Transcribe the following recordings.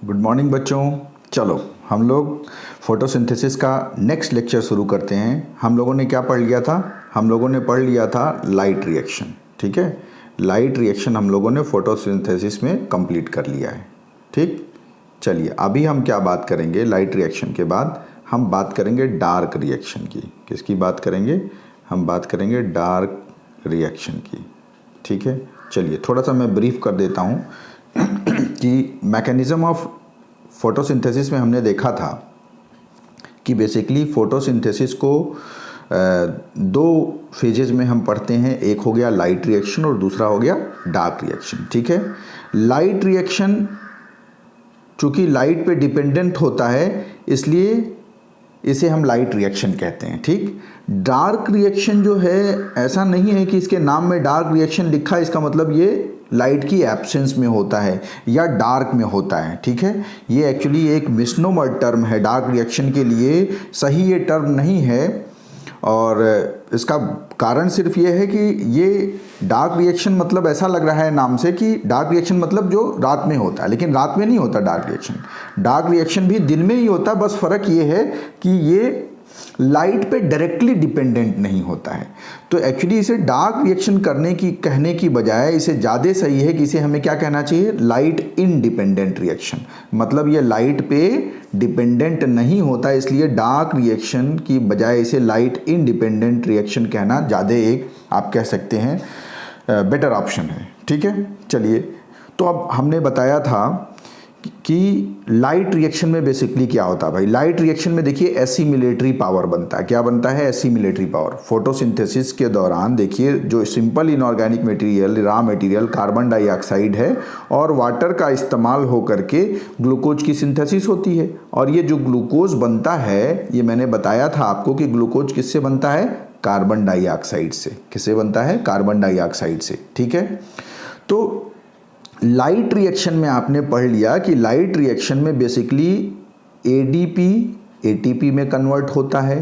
Good morning बच्चों। चलो हम लोग फोटोसिंथेसिस का नेक्स्ट लेक्चर शुरू करते हैं। हम लोगों ने क्या पढ़ लिया था? हम लोगों ने पढ़ लिया था लाइट रिएक्शन। ठीक है, लाइट रिएक्शन हम लोगों ने फोटोसिंथेसिस में कंप्लीट कर लिया है। ठीक, चलिए अभी हम क्या बात करेंगे? लाइट रिएक्शन के बाद हम बात करेंगे डार्क रिएक्शन की। किसकी बात करेंगे? हम बात करेंगे डार्क रिएक्शन की। ठीक है, चलिए थोड़ा सा मैं ब्रीफ कर देता हूँ कि मैकेनिज़्म ऑफ फोटोसिंथेसिस में हमने देखा था कि बेसिकली फोटोसिंथेसिस को दो फेजेस में हम पढ़ते हैं। एक हो गया लाइट रिएक्शन और दूसरा हो गया डार्क रिएक्शन। ठीक है, लाइट रिएक्शन चूँकि लाइट पे डिपेंडेंट होता है इसलिए इसे हम लाइट रिएक्शन कहते हैं। ठीक, डार्क रिएक्शन जो है ऐसा नहीं है कि इसके नाम में डार्क रिएक्शन लिखा है इसका मतलब ये लाइट की एब्सेंस में होता है या डार्क में होता है। ठीक है, ये एक्चुअली एक मिसनोमर टर्म है। डार्क रिएक्शन के लिए सही ये टर्म नहीं है और इसका कारण सिर्फ ये है कि ये डार्क रिएक्शन मतलब ऐसा लग रहा है नाम से कि डार्क रिएक्शन मतलब जो रात में होता है, लेकिन रात में नहीं होता डार्क रिएक्शन। डार्क रिएक्शन भी दिन में ही होता है, बस फ़र्क ये है कि ये लाइट पे डायरेक्टली डिपेंडेंट नहीं होता है। तो एक्चुअली इसे डार्क रिएक्शन कहने की बजाय इसे ज़्यादा सही है कि इसे हमें क्या कहना चाहिए? Light independent reaction. मतलब ये लाइट पे डिपेंडेंट नहीं होता, इसलिए डार्क रिएक्शन की बजाय इसे लाइट इनडिपेंडेंट रिएक्शन कहना ज़्यादा एक आप कह सकते हैं बेटर ऑप्शन है। ठीक है, चलिए तो अब हमने बताया था कि लाइट रिएक्शन में बेसिकली क्या होता है भाई। लाइट रिएक्शन में देखिए एसिमिलेटरी पावर बनता है। क्या बनता है? Assimilatory power. फोटोसिंथेसिस के दौरान देखिए जो simple inorganic material, raw material carbon dioxide है और वाटर का इस्तेमाल हो करके ग्लूकोज की सिंथेसिस होती है। और ये जो ग्लूकोज बनता है, ये मैंने बताया था आपको कि ग्लूकोज किससे बनता है? कार्बन डाइऑक्साइड से। किससे बनता है? कार्बन डाइऑक्साइड से। ठीक है, तो लाइट रिएक्शन में आपने पढ़ लिया कि लाइट रिएक्शन में बेसिकली एडीपी एटीपी में कन्वर्ट होता है,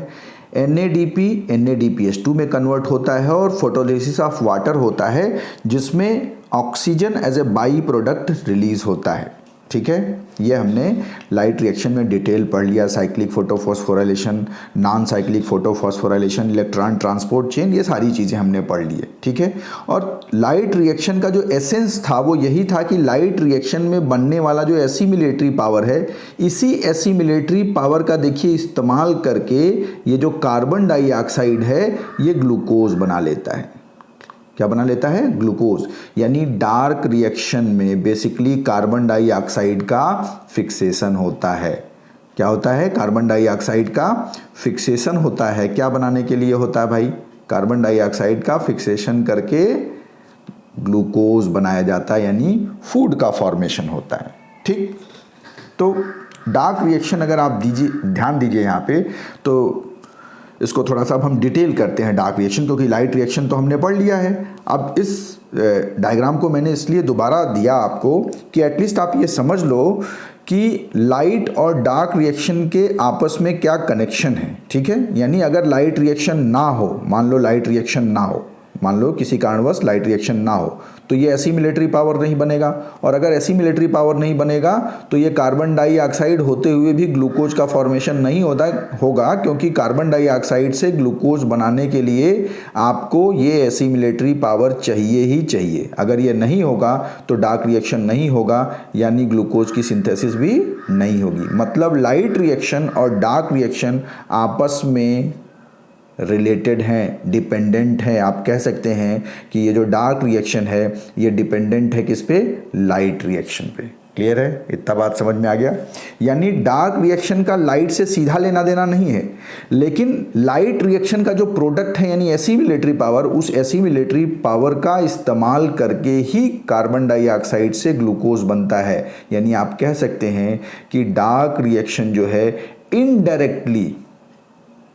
एनएडीपी NADPH2 में कन्वर्ट होता है और फोटोलिसिस ऑफ वाटर होता है जिसमें oxygen as a by product release होता है। ठीक है, ये हमने लाइट रिएक्शन में डिटेल पढ़ लिया। Cyclic photophosphorylation, non cyclic photophosphorylation, electron transport chain, ये सारी चीज़ें हमने पढ़ ली है। ठीक है, और लाइट रिएक्शन का जो एसेंस था वो यही था कि लाइट रिएक्शन में बनने वाला जो एसिमिलेटरी पावर है, इसी एसिमिलेटरी पावर का देखिए इस्तेमाल करके ये जो कार्बन डाइऑक्साइड है ये ग्लूकोज बना लेता है। क्या बना लेता है? ग्लूकोज। यानी डार्क रिएक्शन में बेसिकली कार्बन डाइऑक्साइड का फिक्सेशन होता है। क्या होता है? कार्बन डाइऑक्साइड का फिक्सेशन होता है। क्या बनाने के लिए होता है भाई? कार्बन डाइऑक्साइड का फिक्सेशन करके ग्लूकोज बनाया जाता है, यानी फूड का फॉर्मेशन होता है। ठीक, तो डार्क रिएक्शन अगर आप ध्यान दीजिए यहाँ पे, तो इसको थोड़ा सा अब हम डिटेल करते हैं डार्क रिएक्शन, क्योंकि लाइट रिएक्शन तो हमने पढ़ लिया है। अब इस डायग्राम को मैंने इसलिए दोबारा दिया आपको कि एटलीस्ट आप ये समझ लो कि लाइट और डार्क रिएक्शन के आपस में क्या कनेक्शन है। ठीक है, यानी अगर लाइट रिएक्शन ना हो, मान लो लाइट रिएक्शन ना हो, मान लो किसी कारणवश लाइट रिएक्शन ना हो, तो ये एसिमिलेटरी पावर नहीं बनेगा। और अगर एसिमिलेटरी पावर नहीं बनेगा तो ये कार्बन डाइऑक्साइड होते हुए भी ग्लूकोज का फॉर्मेशन नहीं होगा, क्योंकि कार्बन डाइऑक्साइड से ग्लूकोज बनाने के लिए आपको ये एसिमिलेटरी पावर चाहिए ही चाहिए। अगर ये नहीं होगा तो डार्क रिएक्शन नहीं होगा, यानी ग्लूकोज की सिंथेसिस भी नहीं होगी। मतलब लाइट रिएक्शन और डार्क रिएक्शन आपस में रिलेटेड हैं, डिपेंडेंट है। आप कह सकते हैं कि ये जो डार्क रिएक्शन है ये डिपेंडेंट है किस पे? लाइट रिएक्शन पे। क्लियर है? इतना बात समझ में आ गया? यानी डार्क रिएक्शन का लाइट से सीधा लेना देना नहीं है, लेकिन लाइट रिएक्शन का जो प्रोडक्ट है यानी एसिमिलेटरी पावर, उस एसिमिलेटरी पावर का इस्तेमाल करके ही कार्बन डाइऑक्साइड से ग्लूकोज बनता है। यानी आप कह सकते हैं कि डार्क रिएक्शन जो है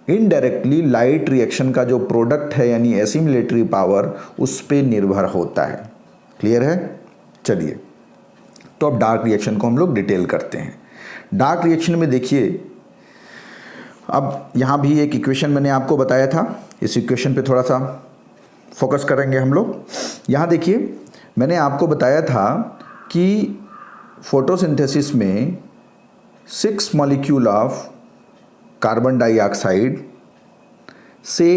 इनडायरेक्टली लाइट रिएक्शन का जो प्रोडक्ट है यानी एसिमिलेटरी पावर उस पे निर्भर होता है। क्लियर है? चलिए तो अब डार्क रिएक्शन को हम लोग डिटेल करते हैं। डार्क रिएक्शन में देखिए, अब यहाँ भी एक इक्वेशन मैंने आपको बताया था, इस इक्वेशन पे थोड़ा सा फोकस करेंगे हम लोग। यहाँ देखिए मैंने आपको बताया था कि फोटोसिंथेसिस में 6 मॉलिक्यूल ऑफ कार्बन डाइऑक्साइड से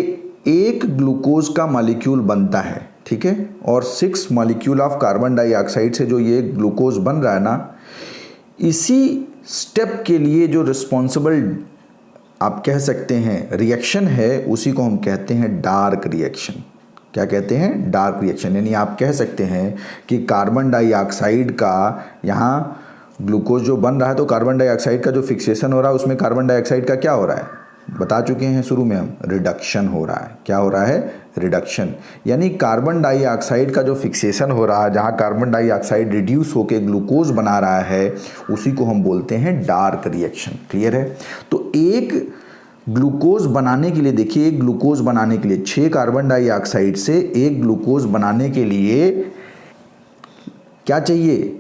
एक ग्लूकोज का मॉलिक्यूल बनता है, ठीक है। और 6 मॉलिक्यूल ऑफ कार्बन डाइऑक्साइड से जो ये ग्लूकोज बन रहा है ना, इसी स्टेप के लिए जो रिस्पॉन्सिबल आप कह सकते हैं रिएक्शन है, उसी को हम कहते हैं डार्क रिएक्शन। क्या कहते हैं? Dark reaction. यानी आप कह सकते हैं कि कार्बन डाइऑक्साइड का यहाँ ग्लूकोज जो बन रहा है, तो कार्बन डाइऑक्साइड का जो फिक्सेशन हो रहा है उसमें कार्बन डाइऑक्साइड का क्या हो रहा है, बता चुके हैं शुरू में हम, रिडक्शन हो रहा है। क्या हो रहा है? रिडक्शन। यानी कार्बन डाइऑक्साइड का जो फिक्सेशन हो रहा है, जहाँ कार्बन डाइऑक्साइड रिड्यूस होकर ग्लूकोज बना रहा है, उसी को हम बोलते हैं डार्क रिएक्शन। क्लियर है? तो एक ग्लूकोज बनाने के लिए, देखिए, एक ग्लूकोज बनाने के लिए 6 कार्बन डाइऑक्साइड से एक ग्लूकोज बनाने के लिए क्या चाहिए?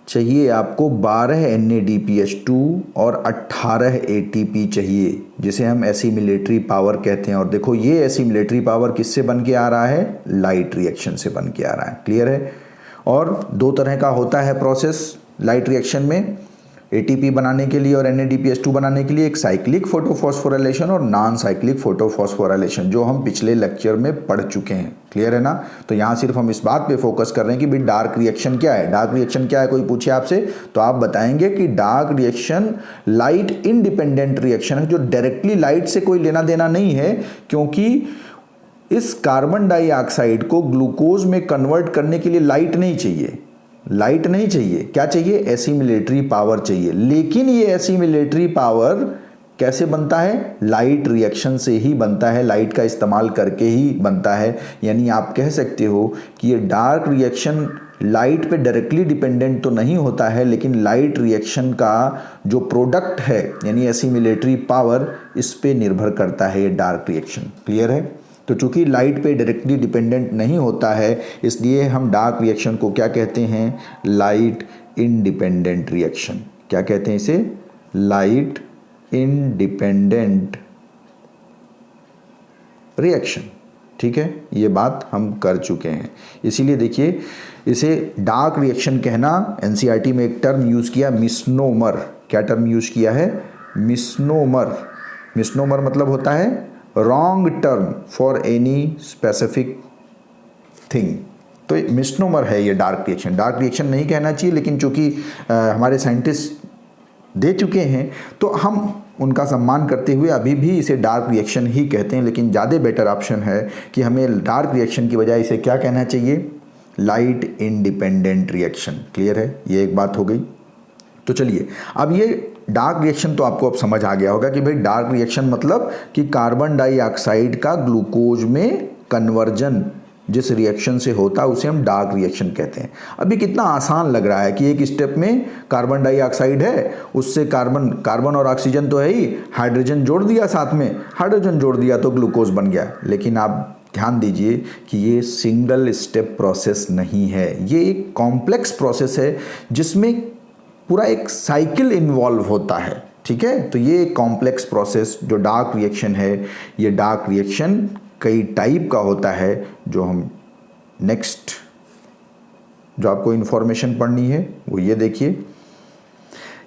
चाहिए आपको 12 NADPH2 और 18 ATP चाहिए, जिसे हम एसिमिलेटरी पावर कहते हैं। और देखो, ये एसिमिलेटरी पावर किससे बन के आ रहा है? लाइट रिएक्शन से बन के आ रहा है। क्लियर है? और 2 तरह का होता है प्रोसेस लाइट रिएक्शन में, ATP बनाने के लिए और NADPH2 बनाने के लिए, एक साइक्लिक फोटोफॉस्फोराइलेशन और नॉन साइक्लिक फोटोफॉस्फोराइलेशन, जो हम पिछले लेक्चर में पढ़ चुके हैं। क्लियर है ना? तो यहाँ सिर्फ हम इस बात पे फोकस कर रहे हैं कि भाई डार्क रिएक्शन क्या है। डार्क रिएक्शन क्या है, कोई पूछे आपसे तो आप बताएंगे कि dark reaction light independent reaction है, जो डायरेक्टली लाइट से कोई लेना देना नहीं है, क्योंकि इस कार्बन डाइऑक्साइड को ग्लूकोज में कन्वर्ट करने के लिए लाइट नहीं चाहिए। लाइट नहीं चाहिए, क्या चाहिए? एसिमिलेटरी पावर चाहिए। लेकिन ये एसिमिलेटरी पावर कैसे बनता है? लाइट रिएक्शन से ही बनता है, लाइट का इस्तेमाल करके ही बनता है। यानी आप कह सकते हो कि ये डार्क रिएक्शन लाइट पे डायरेक्टली डिपेंडेंट तो नहीं होता है, लेकिन लाइट रिएक्शन का जो प्रोडक्ट है, यानी एसिमिलेटरी पावर, इस पे निर्भर करता है ये डार्क रिएक्शन। क्लियर है? तो चूंकि लाइट पे डायरेक्टली डिपेंडेंट नहीं होता है, इसलिए हम डार्क रिएक्शन को क्या कहते हैं? Light independent reaction. क्या कहते हैं इसे? Light independent reaction. ठीक है, ये बात हम कर चुके हैं। इसीलिए देखिए, इसे डार्क रिएक्शन कहना, एनसीईआरटी में एक टर्म यूज किया, मिसनोमर। क्या टर्म यूज किया है? मिसनोमर। मिसनोमर मतलब होता है wrong term for any specific thing. तो मिसनोमर है ये डार्क रिएक्शन। डार्क रिएक्शन नहीं कहना चाहिए, लेकिन चूंकि हमारे साइंटिस्ट दे चुके हैं, तो हम उनका सम्मान करते हुए अभी भी इसे डार्क रिएक्शन ही कहते हैं। लेकिन ज़्यादा बेटर ऑप्शन है कि हमें डार्क रिएक्शन की बजाय इसे क्या कहना चाहिए? Light independent reaction. क्लियर है? ये एक बात हो गई। तो चलिए, अब ये डार्क रिएक्शन तो आपको अब समझ आ गया होगा कि भाई डार्क रिएक्शन मतलब कि कार्बन डाइऑक्साइड का ग्लूकोज में कन्वर्जन जिस रिएक्शन से होता है उसे हम डार्क रिएक्शन कहते हैं। अभी कितना आसान लग रहा है कि एक स्टेप में कार्बन डाइऑक्साइड है, उससे कार्बन और ऑक्सीजन तो है ही, हाइड्रोजन जोड़ दिया, साथ में हाइड्रोजन जोड़ दिया तो ग्लूकोज बन गया। लेकिन आप ध्यान दीजिए कि ये सिंगल स्टेप प्रोसेस नहीं है, ये एक कॉम्प्लेक्स प्रोसेस है जिसमें पूरा एक साइकिल इन्वॉल्व होता है। ठीक है, तो ये एक कॉम्प्लेक्स प्रोसेस जो डार्क रिएक्शन है, ये डार्क रिएक्शन कई टाइप का होता है, जो हम नेक्स्ट जो आपको इन्फॉर्मेशन पढ़नी है वो ये देखिए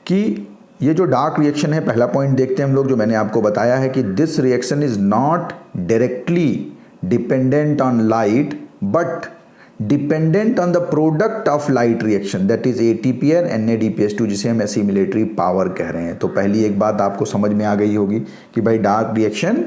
कि ये जो डार्क रिएक्शन है, पहला पॉइंट देखते हैं हम लोग, जो मैंने आपको बताया है कि this reaction is not directly dependent on light but dependent on the product of light reaction, that is ATP और NADPH2, जिसे हम एसिमिलेटरी पावर कह रहे हैं। तो पहली एक बात आपको समझ में आ गई होगी कि भाई डार्क रिएक्शन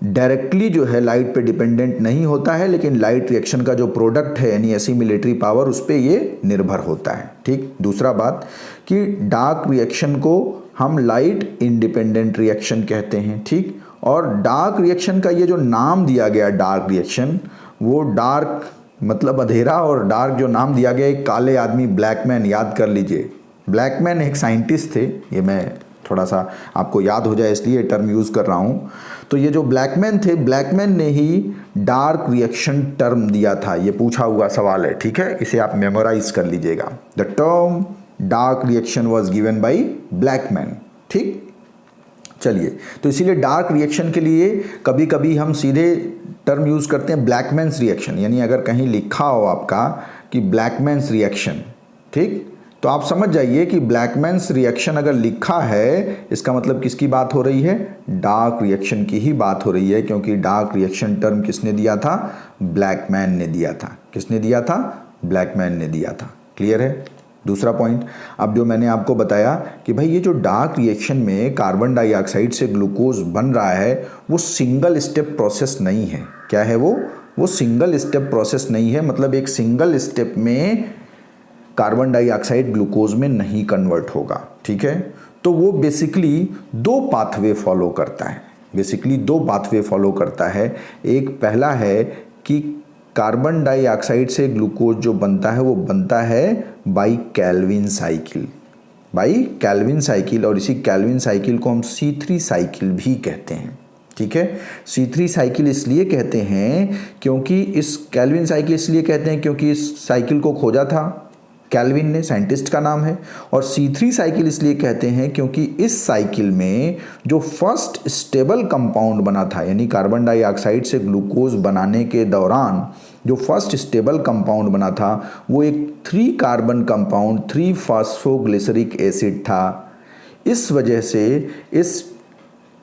डायरेक्टली जो है लाइट पे डिपेंडेंट नहीं होता है, लेकिन लाइट रिएक्शन का जो प्रोडक्ट है यानी एसिमिलेटरी पावर, उस पर ये निर्भर होता है। ठीक, दूसरा बात कि डार्क रिएक्शन को हम लाइट इंडिपेंडेंट रिएक्शन कहते हैं। ठीक, और डार्क रिएक्शन का ये जो नाम दिया गया डार्क रिएक्शन, वो डार्क मतलब अंधेरा, और डार्क जो नाम दिया गया एक काले आदमी, ब्लैकमैन, याद कर लीजिए। ब्लैकमैन एक साइंटिस्ट थे, ये मैं थोड़ा सा आपको याद हो जाए इसलिए टर्म यूज़ कर रहा हूँ। तो ये जो ब्लैकमैन थे, ब्लैकमैन ने ही डार्क रिएक्शन टर्म दिया था। ये पूछा हुआ सवाल है, ठीक है, इसे आप मेमोराइज कर लीजिएगा। The term dark reaction was given by Blackman. ठीक, चलिए, तो इसीलिए डार्क रिएक्शन के लिए कभी कभी हम सीधे टर्म यूज़ करते हैं ब्लैकमैन्स रिएक्शन। यानी अगर कहीं लिखा हो आपका कि ब्लैकमैन्स रिएक्शन, ठीक। तो आप समझ जाइए कि ब्लैकमैन्स रिएक्शन अगर लिखा है इसका मतलब किसकी बात हो रही है, डार्क रिएक्शन की ही बात हो रही है, क्योंकि डार्क रिएक्शन टर्म किसने दिया था, ब्लैकमैन ने दिया था। किसने दिया था, ब्लैकमैन ने दिया था। क्लियर है। दूसरा पॉइंट, अब जो मैंने आपको बताया कि भाई ये जो डार्क रिएक्शन में कार्बन डाइऑक्साइड से ग्लूकोज बन रहा है वो सिंगल स्टेप प्रोसेस नहीं है। क्या है वो सिंगल स्टेप प्रोसेस नहीं है, मतलब एक सिंगल स्टेप में कार्बन डाइऑक्साइड ग्लूकोज में नहीं कन्वर्ट होगा, ठीक है। तो वो बेसिकली दो पाथवे फॉलो करता है, एक पहला है कि कार्बन डाइऑक्साइड से ग्लूकोज जो बनता है वो बनता है बाई कैल्विन साइकिल, और इसी कैल्विन साइकिल को हम C3 साइकिल भी कहते हैं, ठीक है। C3 साइकिल इसलिए कहते हैं क्योंकि इस कैल्विन साइकिल इसलिए कहते हैं क्योंकि इस साइकिल को खोजा था कैल्विन ने, साइंटिस्ट का नाम है। और C3 साइकिल इसलिए कहते हैं क्योंकि इस साइकिल में जो फर्स्ट स्टेबल कंपाउंड बना था, यानी कार्बन डाइऑक्साइड से ग्लूकोज बनाने के दौरान जो फर्स्ट स्टेबल कंपाउंड बना था वो एक 3 कार्बन कंपाउंड 3 फॉस्फोग्लिसरिक एसिड था। इस वजह से इस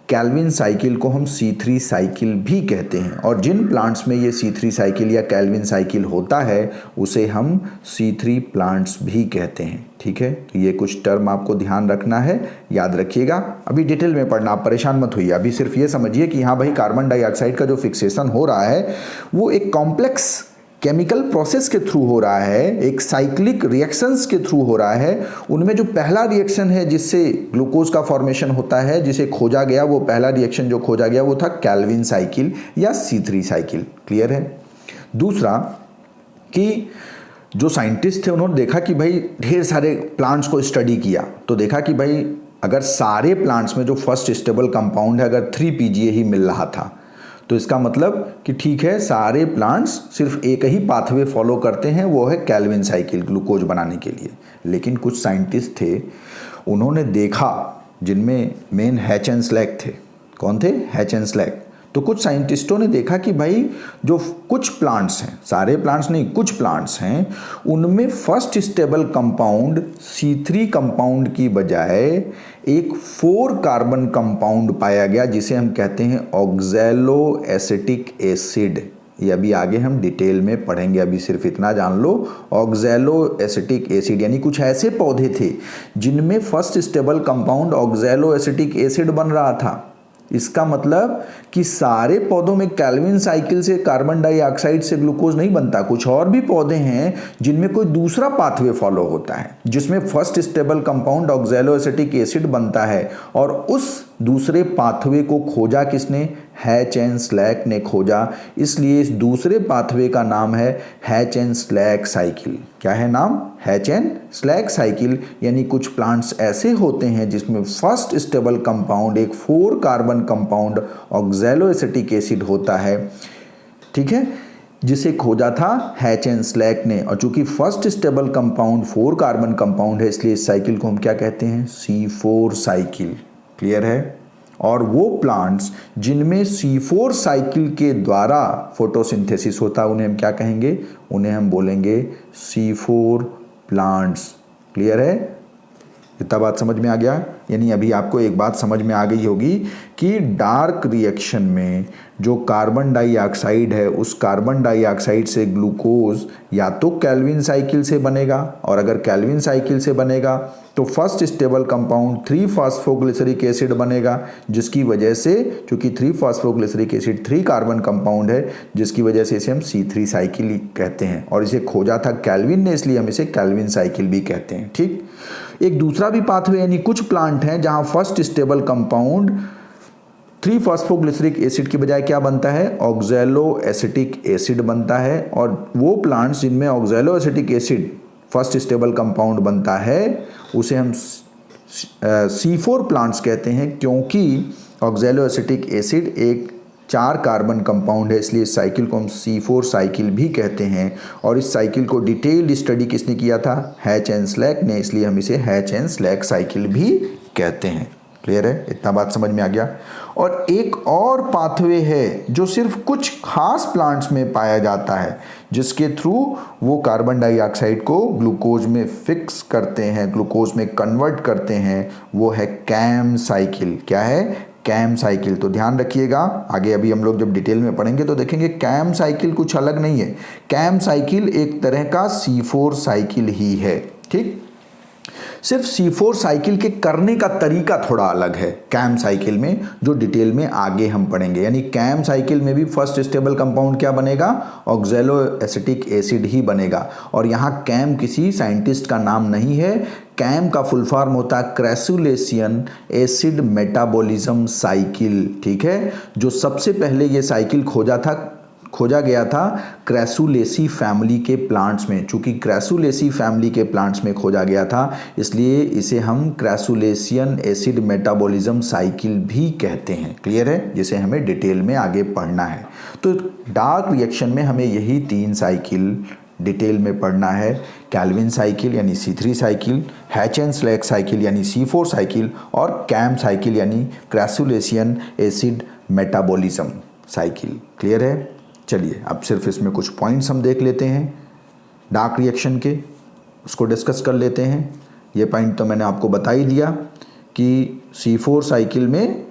कैल्विन साइकिल को हम C3 साइकिल भी कहते हैं, और जिन प्लांट्स में ये C3 साइकिल या कैल्विन साइकिल होता है उसे हम C3 प्लांट्स भी कहते हैं, ठीक है। तो ये कुछ टर्म आपको ध्यान रखना है, याद रखिएगा। अभी डिटेल में पढ़ना, आप परेशान मत होइए, अभी सिर्फ ये समझिए कि हाँ भाई कार्बन डाइऑक्साइड का जो फिक्सेशन हो रहा है वो एक कॉम्प्लेक्स केमिकल प्रोसेस के थ्रू हो रहा है, एक साइक्लिक रिएक्शंस के थ्रू हो रहा है। उनमें जो पहला रिएक्शन है जिससे ग्लूकोज का फॉर्मेशन होता है, जिसे खोजा गया, वो पहला रिएक्शन जो खोजा गया वो था कैल्विन साइकिल या C3 साइकिल। क्लियर है। दूसरा कि जो साइंटिस्ट थे उन्होंने देखा कि भाई ढेर सारे प्लांट्स को स्टडी किया, तो देखा कि भाई अगर सारे प्लांट्स में जो फर्स्ट स्टेबल कंपाउंड है अगर 3 PGA ही मिल रहा था तो इसका मतलब कि ठीक है सारे प्लांट्स सिर्फ एक ही पाथवे फॉलो करते हैं, वो है कैल्विन साइकिल ग्लूकोज बनाने के लिए। लेकिन कुछ साइंटिस्ट थे, उन्होंने देखा, जिनमें मेन हैचेनस्लैक थे। कौन थे? हैचेनस्लैक। तो कुछ साइंटिस्टों ने देखा कि भाई जो कुछ प्लांट्स हैं, सारे प्लांट्स नहीं, कुछ प्लांट्स हैं, उनमें first stable compound C3 compound की बजाय एक 4 कार्बन कंपाउंड पाया गया, जिसे हम कहते हैं ऑक्सैलो एसिटिक एसिड। ये अभी आगे हम डिटेल में पढ़ेंगे, अभी सिर्फ इतना जान लो। ऑक्सैलो एसिटिक एसिड यानी कुछ ऐसे पौधे थे जिनमें first stable compound oxalo acetic acid बन रहा था। इसका मतलब कि सारे पौधों में कैल्विन साइकिल से कार्बन डाइऑक्साइड से ग्लूकोज नहीं बनता। कुछ और भी पौधे हैं जिनमें कोई दूसरा पाथवे फॉलो होता है, जिसमें first stable compound oxalo acetic acid बनता है, और उस दूसरे पाथवे को खोजा किसने? हैचेनस्लैक ने खोजा। इसलिए इस दूसरे पाथवे का नाम है हैचेनस्लैक साइकिल। क्या है नाम? हैचेनस्लैक साइकिल। यानी कुछ प्लांट्स ऐसे होते हैं जिसमें फर्स्ट स्टेबल कंपाउंड एक 4 carbon compound oxalo acetic acid होता है, ठीक है, जिसे खोजा था हैचेनस्लैक ने। और चूंकि first stable compound 4 carbon compound है, इसलिए इस साइकिल को हम क्या कहते हैं? C4 cycle. क्लियर है। और वो प्लांट्स जिनमें C4 साइकिल के द्वारा फोटोसिंथेसिस होता है उन्हें हम क्या कहेंगे? उन्हें हम बोलेंगे C4 प्लांट्स। क्लियर है। इतना बात समझ में आ गया? यानी अभी आपको एक बात समझ में आ गई होगी कि डार्क रिएक्शन में जो कार्बन डाइऑक्साइड है, उस कार्बन डाइऑक्साइड से ग्लूकोज या तो कैल्विन साइकिल से बनेगा, और अगर कैल्विन साइकिल से बनेगा तो first stable compound 3 phosphoglyceric acid बनेगा, जिसकी वजह से, चूंकि 3 फॉस्फोग्लिसरिक एसिड 3 कार्बन कंपाउंड है, जिसकी वजह से इसे हम C3 साइकिल कहते हैं। और इसे खोजा था कैल्विन ने, इसलिए हम इसे कैल्विन साइकिल भी कहते हैं। ठीक। एक दूसरा भी पाथवे, यानी कुछ प्लांट हैं जहां first stable compound 3 phosphoglyceric acid की बजाय क्या बनता है? ऑक्सैलो एसिटिक एसिड बनता है। और वो प्लांट्स जिनमें oxalo acetic acid first stable compound बनता है उसे हम C4 प्लांट्स कहते हैं, क्योंकि ऑक्सैलो एसिटिक एसिड एक 4 कार्बन कंपाउंड है, इसलिए इस साइकिल को हम C4 साइकिल भी कहते हैं। और इस साइकिल को डिटेल्ड स्टडी किसने किया था? हैचेनस्लैक ने, इसलिए हम इसे हैचेनस्लैक साइकिल भी कहते हैं। क्लियर है? इतना बात समझ में आ गया। और एक और पाथवे है जो सिर्फ कुछ खास प्लांट्स में पाया जाता है, जिसके थ्रू वो कार्बन डाइऑक्साइड को ग्लूकोज में फिक्स करते हैं, ग्लूकोज में कन्वर्ट करते हैं, वो है कैम साइकिल। क्या है? CAM cycle. तो ध्यान रखिएगा, आगे अभी हम लोग जब डिटेल में पढ़ेंगे तो देखेंगे कैम साइकिल कुछ अलग नहीं है। कैम साइकिल एक तरह का C4 साइकिल ही है। ठीक, सिर्फ C4 साइकिल के करने का तरीका थोड़ा अलग है कैम साइकिल में, जो डिटेल में आगे हम पढ़ेंगे। यानी कैम साइकिल में भी फर्स्ट स्टेबल कंपाउंड क्या बनेगा? ऑक्सैलो एसिटिक एसिड ही बनेगा। और यहाँ कैम किसी साइंटिस्ट का नाम नहीं है, कैम का फुल फॉर्म होता है क्रैसुलेशियन एसिड मेटाबॉलिज्म साइकिल। ठीक है, जो सबसे पहले ये साइकिल खोजा गया था क्रैसुलेसी फैमिली के प्लांट्स में। चूंकि क्रैसुलेसी फैमिली के प्लांट्स में खोजा गया था, इसलिए इसे हम क्रैसुलेशियन एसिड मेटाबॉलिज्म साइकिल भी कहते हैं। क्लियर है? जिसे हमें डिटेल में आगे पढ़ना है। तो डार्क रिएक्शन में हमें यही 3 साइकिल डिटेल में पढ़ना है। कैल्विन साइकिल यानी C3 साइकिल, हैचेन-स्लैक साइकिल यानी C4 साइकिल, और कैम साइकिल यानी क्रैसुलेशियन एसिड मेटाबॉलिज्म साइकिल। क्लियर है? चलिए अब सिर्फ इसमें कुछ पॉइंट्स हम देख लेते हैं डार्क रिएक्शन के, उसको डिस्कस कर लेते हैं। ये पॉइंट तो मैंने आपको बता ही दिया कि C4 साइकिल में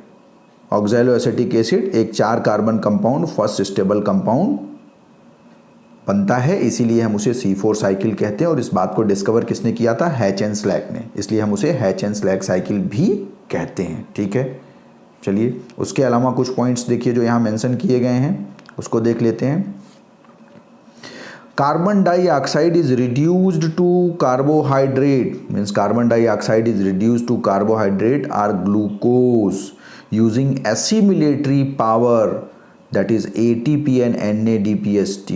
ऑक्सैलो एसिटिक एसिड एक 4 carbon compound first stable compound बनता है, इसीलिए हम उसे C4 साइकिल कहते हैं। और इस बात को डिस्कवर किसने किया था? हैचेन-स्लैक ने, इसलिए हम उसे हैचेन-स्लैक साइकिल भी कहते हैं। ठीक है, चलिए उसके अलावा कुछ पॉइंट्स देखिए जो यहाँ मेंशन किए गए हैं, उसको देख लेते हैं। Carbon dioxide is reduced to carbohydrate, means carbon dioxide is reduced to carbohydrate or glucose using assimilatory power, that is ATP and NADPH2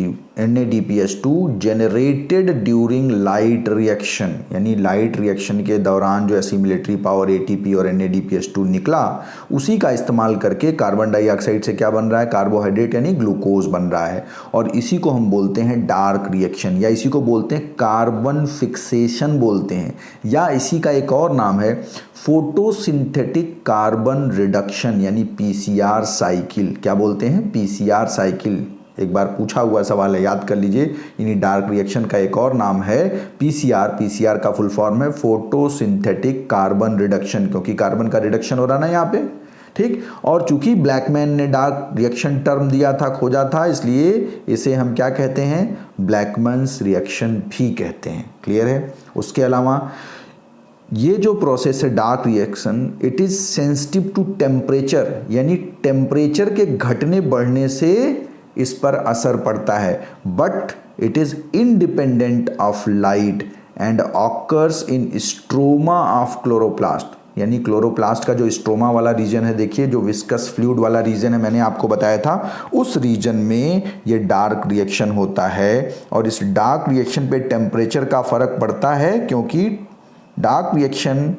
generated during light reaction। यानी लाइट रिएक्शन के दौरान जो एसिमिलेटरी पावर ATP और NADPH2 निकला, उसी का इस्तेमाल करके कार्बन डाइऑक्साइड से क्या बन रहा है? कार्बोहाइड्रेट यानी ग्लूकोज बन रहा है। और इसी को हम बोलते हैं डार्क रिएक्शन, या इसी को बोलते हैं कार्बन फिक्सेशन बोलते हैं, या इसी का एक और नाम है फोटोसिंथेटिक कार्बन रिडक्शन यानी PCR साइकिल। क्या बोलते हैं? PCR cycle. एक बार पूछा हुआ सवाल है, याद कर लीजिए। यानी डार्क रिएक्शन का एक और नाम है PCR का फुल फॉर्म है फोटोसिंथेटिक कार्बन रिडक्शन, क्योंकि कार्बन का रिडक्शन हो रहा ना यहाँ पे। ठीक, और चूंकि ब्लैकमैन ने डार्क रिएक्शन टर्म दिया था, खोजा था, इसलिए इसे हम क्या कहते हैं? ब्लैकमैन्स रिएक्शन भी कहते हैं। क्लियर है? उसके अलावा ये जो प्रोसेस है dark reaction, it is sensitive to temperature, यानी टेम्परेचर के घटने बढ़ने से इस पर असर पड़ता है। But it is independent of light and occurs in stroma of chloroplast. यानी क्लोरोप्लास्ट का जो स्ट्रोमा वाला रीजन है, देखिए जो विस्कस फ्लूइड वाला रीजन है, मैंने आपको बताया था, उस रीजन में ये डार्क रिएक्शन होता है। और इस डार्क रिएक्शन पे टेम्परेचर का फर्क पड़ता है, क्योंकि डार्क रिएक्शन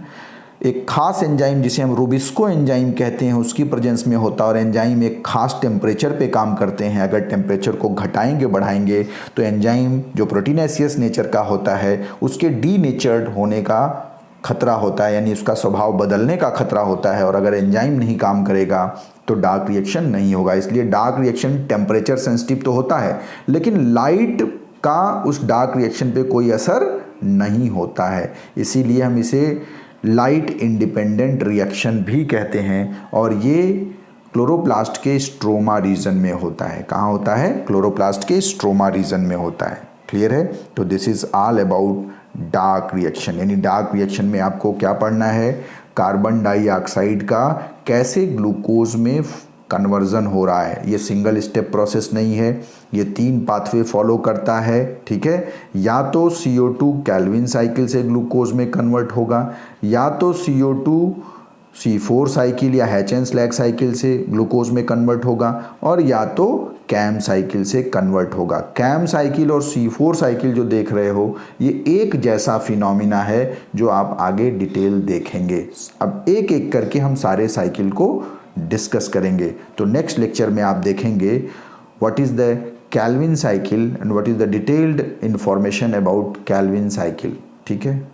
एक खास एंजाइम जिसे हम रूबिस्को एंजाइम कहते हैं उसकी प्रेजेंस में होता है, और एंजाइम एक खास टेम्परेचर पे काम करते हैं। अगर टेम्परेचर को घटाएंगे बढ़ाएंगे तो एंजाइम जो प्रोटीनेशियस नेचर का होता है उसके डीनेचर्ड होने का खतरा होता है, यानी उसका स्वभाव बदलने का खतरा होता है। और अगर एंजाइम नहीं काम करेगा तो डार्क रिएक्शन नहीं होगा। इसलिए डार्क रिएक्शन टेम्परेचर सेंसिटिव तो होता है, लेकिन लाइट का उस डार्क रिएक्शन पे कोई असर नहीं होता है, इसीलिए हम इसे लाइट इंडिपेंडेंट रिएक्शन भी कहते हैं। और ये क्लोरोप्लास्ट के स्ट्रोमा रीजन में होता है। कहाँ होता है? क्लोरोप्लास्ट के स्ट्रोमा रीजन में होता है। क्लियर है? तो this is all about dark reaction. यानी डार्क रिएक्शन में आपको क्या पढ़ना है? कार्बन डाइऑक्साइड का कैसे ग्लूकोज में कन्वर्जन हो रहा है। ये सिंगल स्टेप प्रोसेस नहीं है, ये 3 पाथवे फॉलो करता है। ठीक है, या तो CO2 कैल्विन साइकिल से ग्लूकोज में कन्वर्ट होगा, या तो CO2 C4 साइकिल या हैचेन-स्लैक साइकिल से ग्लूकोज में कन्वर्ट होगा, और या तो कैम साइकिल से कन्वर्ट होगा। कैम साइकिल और C4 साइकिल जो देख रहे हो, ये एक जैसा फिनोमिना है जो आप आगे डिटेल देखेंगे। अब एक एक करके हम सारे साइकिल को डिस्कस करेंगे। तो नेक्स्ट लेक्चर में आप देखेंगे what is the Calvin cycle and what is the detailed information about Calvin cycle. ठीक है।